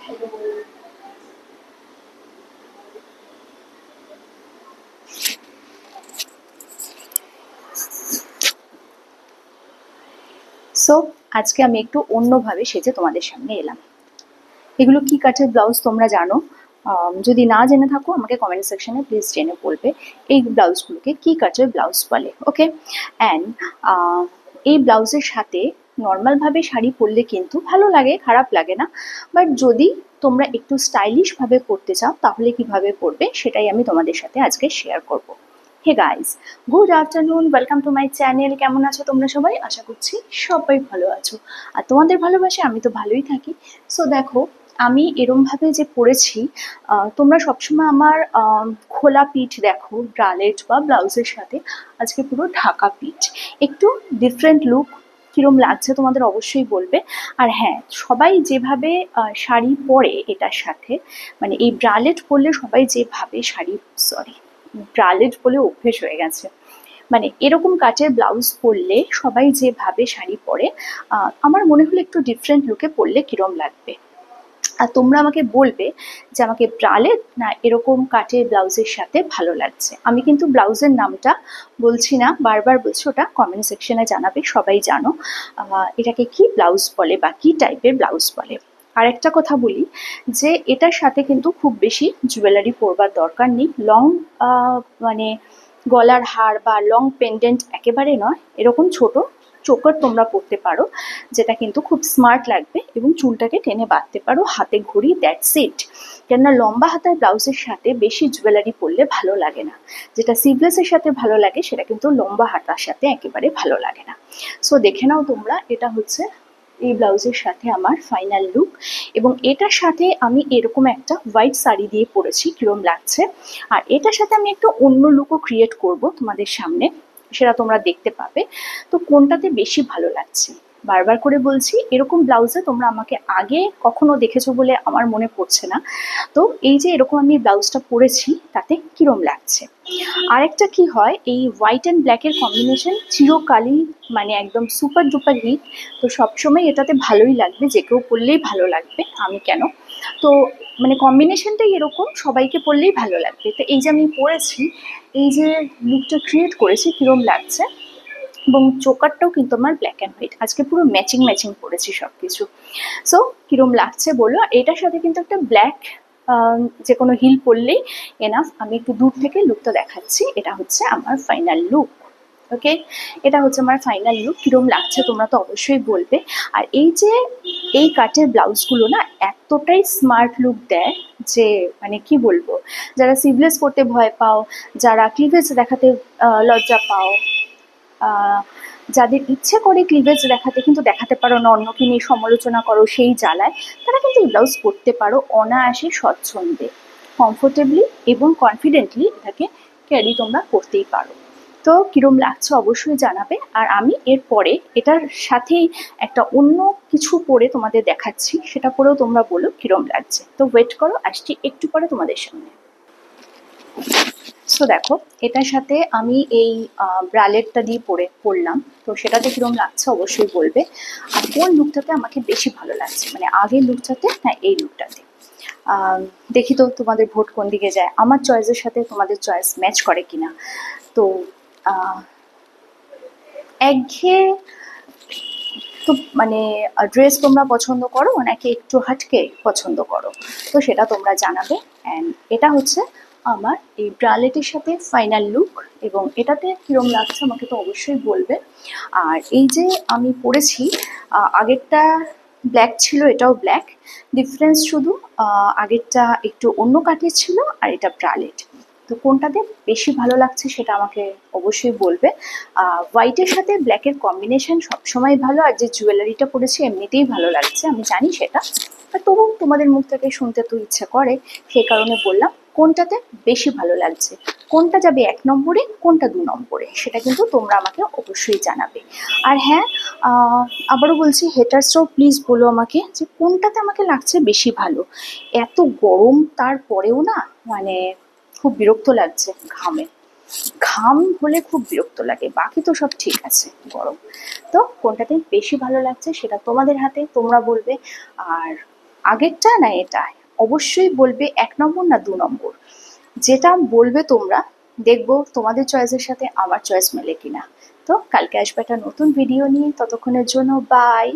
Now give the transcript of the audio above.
So আজকে আমি একটু অন্যভাবে সেজে তোমাদের সামনে এলাম। এগুলো কি কাটের ব্লাউজ তোমরা জানো? যদি না জেনে থাকো আমাকে কমেন্ট সেকশনে প্লিজ জেনে বলবে এই ব্লাউজগুলোকে কি কাটের ব্লাউজ বলে। ওকে, অ্যান্ড এই ব্লাউজের সাথে নর্মালভাবে শাড়ি পরলে কিন্তু ভালো লাগে, খারাপ লাগে না। বাট যদি তোমরা একটু স্টাইলিশভাবে পরতে চাও তাহলে কিভাবে পরবে সেটাই আমি তোমাদের সাথে আজকে শেয়ার করব। Hey guys, good afternoon, welcome to my channel. কেমন আছো তোমরা সবাই? আশা করছি সবাই ভালো আছো, আর তোমাদের ভালোবাসে আমি তো ভালোই থাকি। সো দেখো, আমি এরমভাবে যে পরেছি, তোমরা সবসময় আমার খোলা পিঠ দেখো ব্রালেট বা ব্লাউজের সাথে, আজকে পুরো ঢাকা পিঠ। একটু ডিফারেন্ট লুক, কিরম লাগছে তোমাদের অবশ্যই বলবে। আর হ্যাঁ, সবাই যেভাবে শাড়ি পরে এটার সাথে, মানে এই ব্রালেট পরলে সবাই যেভাবে শাড়ি, সরি, ব্রালেট বলে অভ্যেস হয়ে গেছে, মানে এরকম কাচের ব্লাউজ পরলে সবাই যেভাবে শাড়ি পরে, আমার মনে হলো একটু ডিফারেন্ট লুকে পরলে কিরম লাগবে। আর তোমরা আমাকে বলবে যে আমাকে ব্রালেট না এরকম কাচের ব্লাউজের সাথে ভালো লাগছে। আমি কিন্তু ব্লাউজের নামটা বলছি না, বারবার বলছি, ওটা কমেন্ট সেকশনে জানাবে, সবাই জানো এটাকে কি ব্লাউজ বলে বা কি টাইপের ব্লাউজ বলে। আর একটা কথা বলি যে এটার সাথে কিন্তু খুব বেশি জুয়েলারি পরবার দরকার নেই। লং মানে গলার হার বা লং পেন্ডেন্ট একেবারে নয়, এরকম ছোট চোকার তোমরা পরতে পারো, যেটা কিন্তু খুব স্মার্ট লাগবে, এবং চুলটাকে টেনে বাঁধতে পারো, হাতে ঘড়ি, দ্যাটস ইট। কেননা লম্বা হাতার ব্লাউজের সাথে বেশি জুয়েলারি পরলে ভালো লাগে না। যেটা সিভলেসের সাথে ভালো লাগে সেটা কিন্তু লম্বা হাতার সাথে একেবারে ভালো লাগে না। সো দেখে নাও তোমরা, এটা হচ্ছে এই ব্লাউজের সাথে আমার ফাইনাল লুক। এবং এটার সাথে আমি এরকম একটা হোয়াইট শাড়ি দিয়ে পরেছি, কিরম লাগছে। আর এটার সাথে আমি একটা অন্য লুকও ক্রিয়েট করব তোমাদের সামনে, সেটা তোমরা দেখতে পাবে। তো কোনটাতে বেশি ভালো লাগছে, বারবার করে বলছি, এরকম ব্লাউজে তোমরা আমাকে আগে কখনো দেখেছো বলে আমার মনে পড়ছে না। তো এই যে এরকম আমি ব্লাউজটা পরেছি, তাতে কিরম লাগছে। আরেকটা কি হয়, এই হোয়াইট অ্যান্ড ব্ল্যাকের কম্বিনেশন চিরকালই মানে একদম সুপার ডুপার হিট। তো সবসময় এটাতে ভালোই লাগবে, যে কেউ পরলেই ভালো লাগবে, আমি কেন। তো মানে কম্বিনেশনটাই এরকম, সবাইকে পরলেই ভালো লাগবে। তো এই যে আমি পরেছি, এই যে লুকটা ক্রিয়েট করেছি, কিরম লাগছে। এবং চোকারটাও কিন্তু আমার ব্ল্যাক অ্যান্ড হোয়াইট, আজকে পুরো ম্যাচিং ম্যাচিং করেছি সব কিছু। সো কিরম লাগছে বলো। এটার সাথে কিন্তু একটা ব্ল্যাক যে কোনো হিল পরলেই এনাফ। আমি একটু দূর থেকে লুকটা দেখাচ্ছি, এটা হচ্ছে আমার ফাইনাল লুক। ওকে, এটা হচ্ছে আমার ফাইনাল লুক। কিরম লাগছে তোমরা তো অবশ্যই বলবে। আর এই যে এই কাটের ব্লাউজগুলো না এতটাই স্মার্ট লুক দেয় যে মানে কি বলবো, যারা সিভলেস পরতে ভয় পাও, যারা ক্লিভেজ দেখাতে লজ্জা পাও, যাদের ইচ্ছে করে ক্লিভেজ দেখাতে কিন্তু দেখাতে পারো না, অন্যকে নিয়ে সমালোচনা করো সেই জ্বালায়, তারা কিন্তু এই ব্লাউজ পরতে পারো অনায়াসে, স্বচ্ছন্দে, কমফোর্টেবলি এবং কনফিডেন্টলি এটাকে ক্যারি তোমরা করতেই পারো। তো কিরম লাগছে অবশ্যই জানাবে। আর আমি এরপরে এটার সাথেই একটা অন্য কিছু পরে তোমাদের দেখাচ্ছি, সেটা পরেও তোমরা বলো কিরম লাগছে। তো ওয়েট করো, আসছি একটু পরে তোমাদের সামনে। সো দেখো, এটার সাথে আমি এই ব্রালেটটা দিয়ে পরলাম, তো সেটাতে কিরম লাগছে অবশ্যই বলবে। আর কোন লুকটাতে আমাকে বেশি ভালো লাগছে, মানে আগের লুকটাতে না এই লুকটাতে। দেখি তো তোমাদের ভোট কোন দিকে যায়, আমার চয়েসের সাথে তোমাদের চয়েস ম্যাচ করে কিনা। তো একঘেয়ে তো মানে ড্রেস তোমরা পছন্দ করো নাকি একটু হাটকে পছন্দ করো, তো সেটা তোমরা জানাবে। অ্যান্ড এটা হচ্ছে আমার এই ব্রালেটের সাথে ফাইনাল লুক, এবং এটাতে কীরকম লাগছে আমাকে তো অবশ্যই বলবে। আর এই যে আমি পরেছি, আগেরটা ব্ল্যাক ছিল, এটাও ব্ল্যাক, ডিফারেন্স শুধু আগেরটা একটু অন্য কাঠের ছিল আর এটা ব্রালেট। তো কোনটাতে বেশি ভালো লাগছে সেটা আমাকে অবশ্যই বলবে। হোয়াইটের সাথে ব্ল্যাকের কম্বিনেশন সবসময় ভালো, আর যে জুয়েলারিটা পরেছি এমনিতেই ভালো লাগছে, আমি জানি সেটা, আর তবু তোমাদের মুখ থেকে শুনতে তো ইচ্ছে করে, সেই কারণে বললাম কোনটাতে বেশি ভালো লাগছে, কোনটা যাবে 1 নম্বরে, কোনটা 2 নম্বরে, সেটা কিন্তু তোমরা আমাকে অবশ্যই জানাবে। আর হ্যাঁ, আবারও বলছি, হেটার্সরাও প্লিজ বলো আমাকে যে কোনটাতে আমাকে লাগছে বেশি ভালো। এত গরম তারপরেও না মানে খুব বিরক্ত লাগছে, ঘাম হলে খুব বিরক্ত লাগে, বাকি তো সব ঠিক আছে, গরম। তো কোনটাতে বেশি ভালো লাগছে সেটা তোমাদের হাতে, তোমরা বলবে। আর আগেরটা না এটা, অবশ্যই বলবে 1 নম্বর না 2 নম্বর, যেটা বলবে তোমরা, দেখবো তোমাদের চয়েসের সাথে আমার চয়েস মেলে কিনা। তো কালকে আসবে একটা নতুন ভিডিও নিয়ে, ততক্ষণের জন্য বাই।